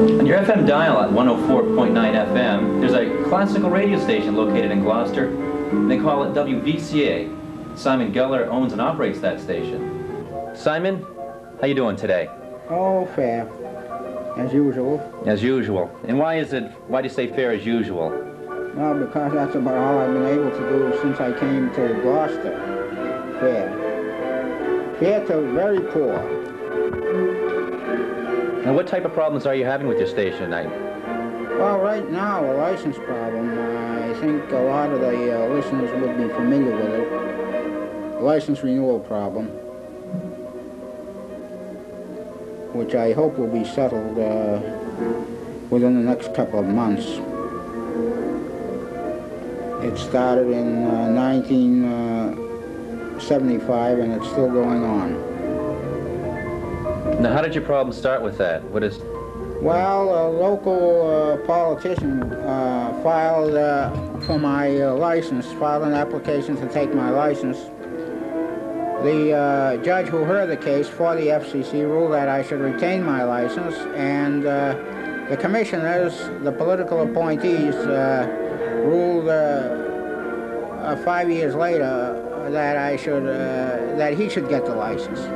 On your FM dial at 104.9 FM, there's a classical radio station located in Gloucester. They call it WVCA. Simon Geller owns and operates that station. Simon, how you doing today? Oh, fair. As usual. As usual. And why do you say fair as usual? Well, because that's about all I've been able to do since I came to Gloucester. Fair. Fair to very poor. And what type of problems are you having with your station tonight? Well, right now, a license problem. I think a lot of the listeners would be familiar with it. A license renewal problem, which I hope will be settled within the next couple of months. It started in 1975, and it's still going on. Now, how did your problem start with that? Well, a local politician filed for my license, filed an application to take my license. The judge who heard the case for the FCC ruled that I should retain my license, and the commissioners, the political appointees, ruled 5 years later that that he should get the license.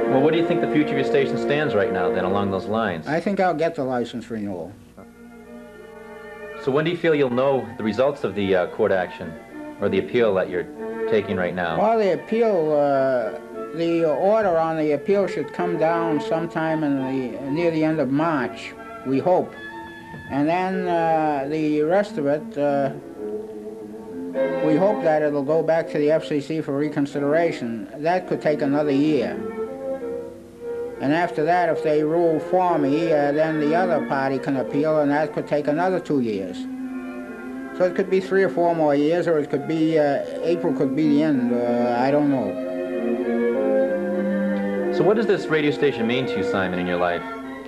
Well, what do you think the future of your station stands right now, then, along those lines? I think I'll get the license renewal. So when do you feel you'll know the results of the court action, or the appeal that you're taking right now? Well, the appeal, the order on the appeal should come down sometime near the end of March, we hope. And then the rest of it, we hope that it'll go back to the FCC for reconsideration. That could take another year. And after that, if they rule for me, then the other party can appeal, and that could take another 2 years. So it could be 3 or 4 more years, or it could be, April could be the end. I don't know. So what does this radio station mean to you, Simon, in your life?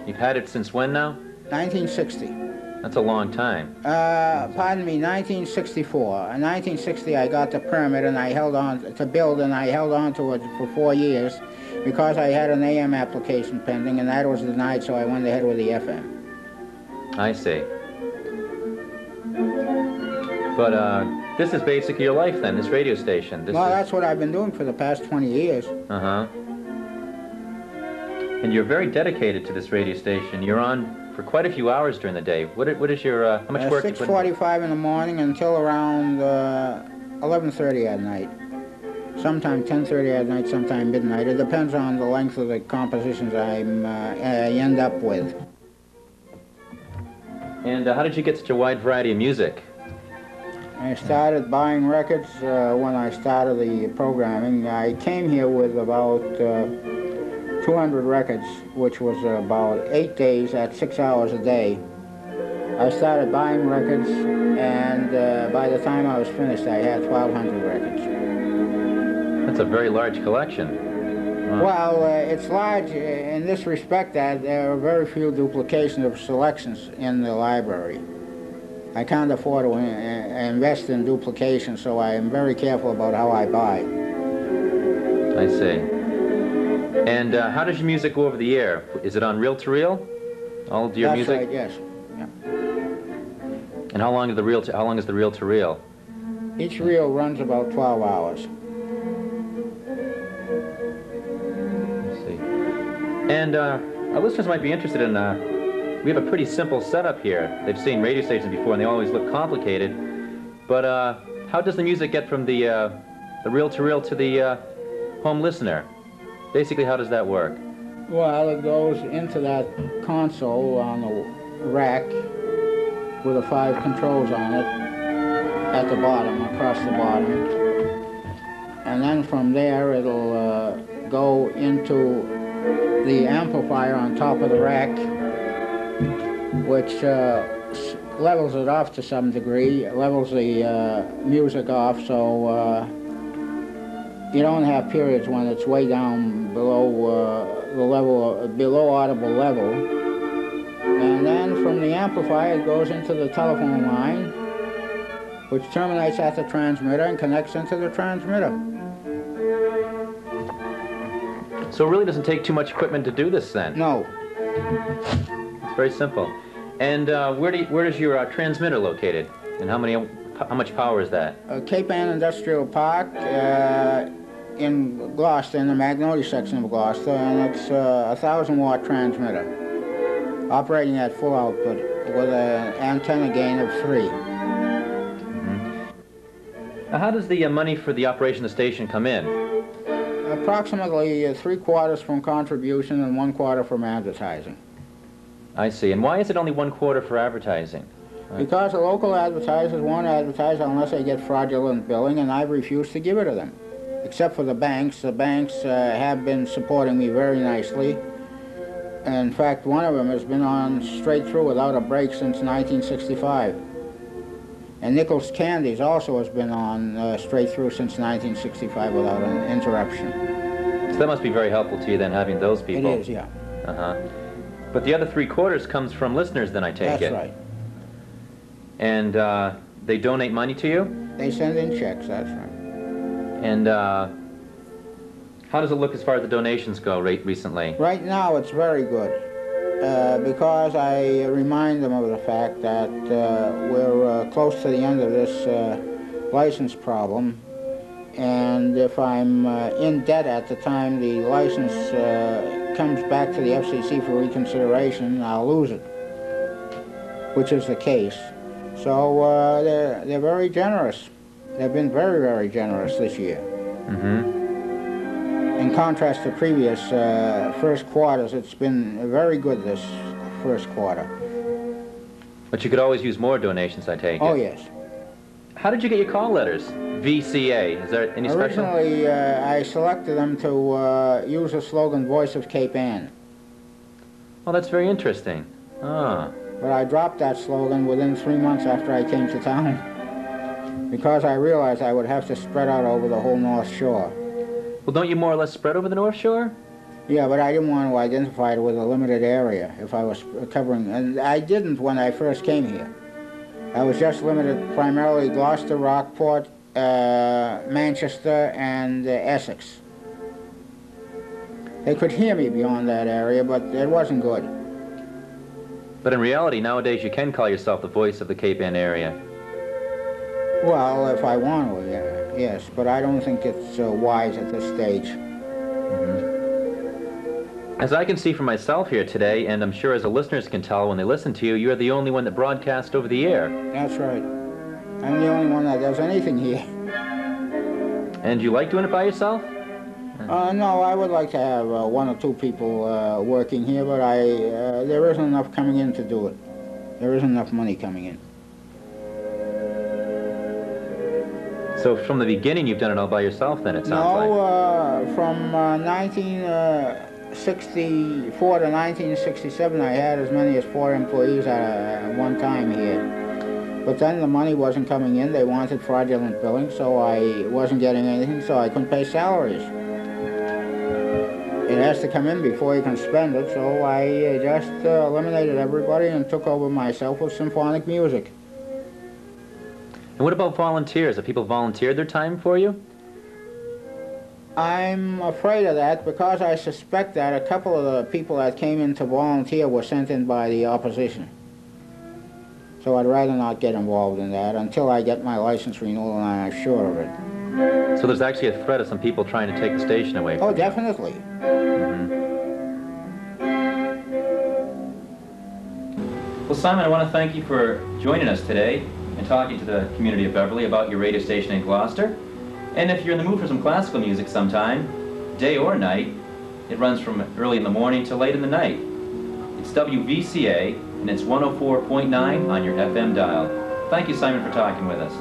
You've had it since when now? 1960. That's a long time. Pardon me, 1964. In 1960, I got the permit, and I held on to build, and I held on to it for 4 years. Because I had an AM application pending, and that was denied, so I went ahead with the FM. I see. But this is basically your life, then, this radio station. Well, that's what I've been doing for the past 20 years. Uh-huh. And you're very dedicated to this radio station. You're on for quite a few hours during the day. What is your, how much work? 6:45 in the morning until around 11:30 at night. Sometime 10:30 at night, sometime midnight. It depends on the length of the compositions I end up with. And how did you get such a wide variety of music? I started buying records when I started the programming. I came here with about 200 records, which was about 8 days at 6 hours a day. I started buying records, and by the time I was finished, I had 1,200 records. That's a very large collection. Wow. Well, it's large in this respect that there are very few duplications of selections in the library. I can't afford to invest in duplication, so I am very careful about how I buy. I see. And how does your music go over the air? Is it on reel-to-reel? All of your music? That's right, yes. Yeah. And how long is the reel-to-reel? Each reel runs about 12 hours. And our listeners might be interested in, we have a pretty simple setup here. They've seen radio stations before and they always look complicated. But how does the music get from the reel-to-reel to the home listener? Basically, how does that work? Well, it goes into that console on the rack with the 5 controls on it at the bottom, across the bottom. And then from there, it'll go into the amplifier on top of the rack, which levels it off to some degree, levels the music off, so you don't have periods when it's way down below the level, below audible level. And then from the amplifier it goes into the telephone line, which terminates at the transmitter and connects into the transmitter. So it really doesn't take too much equipment to do this then? No. It's very simple. And where is your transmitter located? And how much power is that? Cape Ann Industrial Park in Gloucester, in the Magnolia section of Gloucester, and it's a 1,000-watt transmitter, operating at full output with an antenna gain of 3. Now, how does the money for the operation of the station come in? Approximately 3/4 from contribution and 1/4 from advertising. I see. And why is it only 1/4 for advertising? Because the local advertisers won't advertise unless they get fraudulent billing, and I've refused to give it to them. Except for the banks. The banks have been supporting me very nicely. In fact, one of them has been on straight through without a break since 1965. And Nichols Candies also has been on straight through since 1965 without an interruption. So that must be very helpful to you then, having those people. It is, yeah. Uh-huh. But the other 3/4 comes from listeners then, I take it? That's right. And they donate money to you? They send in checks, that's right. And how does it look as far as the donations go recently? Right now it's very good. Because I remind them of the fact that we're close to the end of this license problem, and if I'm in debt at the time the license comes back to the FCC for reconsideration, I'll lose it, which is the case. So they're very generous. They've been very, very generous this year. In contrast to previous first quarters, it's been very good this first quarter. But you could always use more donations, I take it? Oh, yes. How did you get your call letters? VCA, is there any special? Originally, I selected them to use the slogan, Voice of Cape Ann. Oh, that's very interesting. Ah. But I dropped that slogan within 3 months after I came to town, because I realized I would have to spread out over the whole North Shore. Well, don't you more or less spread over the North Shore? Yeah, but I didn't want to identify it with a limited area if I was covering, and I didn't when I first came here. I was just limited primarily Gloucester, Rockport, Manchester, and Essex. They could hear me beyond that area, but it wasn't good. But in reality, nowadays you can call yourself the voice of the Cape Ann area. Well, if I want to, yeah. Yes, but I don't think it's wise at this stage. As I can see for myself here today, and I'm sure as the listeners can tell when they listen to you, you're the only one that broadcasts over the air. That's right. I'm the only one that does anything here. And you like doing it by yourself? No, I would like to have 1 or 2 people working here, but there isn't enough coming in to do it. There isn't enough money coming in. So from the beginning you've done it all by yourself then, it sounds like? No, from 1964 to 1967 I had as many as 4 employees at one time here. But then the money wasn't coming in, they wanted fraudulent billing, so I wasn't getting anything, so I couldn't pay salaries. It has to come in before you can spend it, so I just eliminated everybody and took over myself with symphonic music. And what about volunteers? Have people volunteered their time for you? I'm afraid of that because I suspect that a couple of the people that came in to volunteer were sent in by the opposition. So I'd rather not get involved in that until I get my license renewal and I'm sure of it. So there's actually a threat of some people trying to take the station away from you? Oh, definitely. Well, Simon, I want to thank you for joining us today and talking to the community of Beverly about your radio station in Gloucester. And if you're in the mood for some classical music sometime, day or night, it runs from early in the morning to late in the night. It's WVCA, and it's 104.9 on your FM dial. Thank you, Simon, for talking with us.